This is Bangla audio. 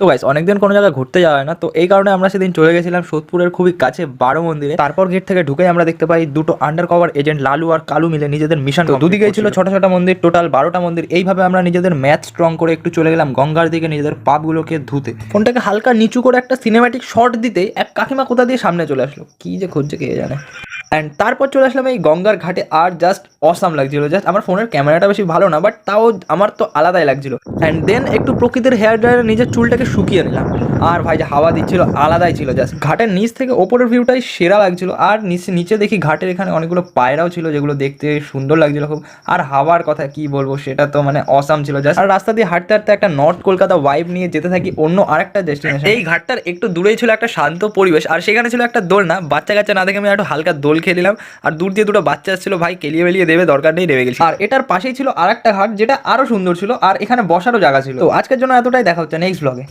তো গাইস অনেকদিন কোনো জায়গায় ঘুরতে যাওয়া হয় না, তো এই কারণে আমরা সেদিন চলে গেছিলাম সোদপুরের খুবই কাছে বারো মন্দিরে। তারপর গেট থেকে ঢুকে আমরা দেখতে পাই দুটো আন্ডার কভার এজেন্ট লালু আর কালু মিলে নিজেদের মিশন। তো দুদিকেই ছিল ছোট ছোট মন্দির, টোটাল 12টা মন্দির। এইভাবে আমরা নিজেদের ম্যাথ স্ট্রং করে একটু চলে গেলাম গঙ্গার দিকে নিজেদের পাপগুলোকে ধুতে। ফোনটাকে হালকা নিচু করে একটা সিনেম্যাটিক শট দিতেই এক কাকিমা কোথা দিয়ে সামনে চলে আসলো, কি যে খুঁজছে কে জানে। অ্যান্ড তারপর চলে আসলাম এই গঙ্গার ঘাটে, আর জাস্ট অসাম লাগছিল। জাস্ট আমার ফোনের ক্যামেরাটা বেশি ভালো না, বাট তাও আমার তো আলাদাই লাগছিল। অ্যান্ড দেন একটু প্রকৃতির হেয়ার ড্রায়ারে নিজের চুলটাকে শুকিয়ে নিলাম, আর ভাই যে হাওয়া দিচ্ছিল আলাদাই ছিল। জাস্ট ঘাটের নিচ থেকে ওপরের ভিউটাই সেরা লাগছিল। আর নিচে দেখি ঘাটের এখানে অনেকগুলো পায়রাও ছিল, যেগুলো দেখতে সুন্দর লাগছিল খুব। আর হাওয়ার কথা কি বলবো, সেটা তো মানে অসাম ছিল জাস্ট। আর রাস্তা দিয়ে হাঁটতে হাঁটতে একটা নর্থ কলকাতা ওয়াইব নিয়ে যেতে থাকি অন্য আরেকটা ডেস্টিনেশন। এই ঘাটটার একটু দূরেই ছিল একটা শান্ত পরিবেশ, আর সেখানে ছিল একটা দোলনা। বাচ্চা কাচ্চা না দেখে আমি একটু হালকা দোল খেলিলাম। আর দূর দিয়ে দুটো বাচ্চা আসছিল, ভাই কেলিয়ে বেলিয়ে দেবে, দরকার নেই, নেমে গেছি। আর এটার পাশেই ছিল আরেকটা ঘাট যেটা আরো সুন্দর ছিল, আর এখানে বসারও জায়গা ছিল। তো আজকের জন্য এতটাই, দেখা হচ্ছে নেক্সট ব্লগে।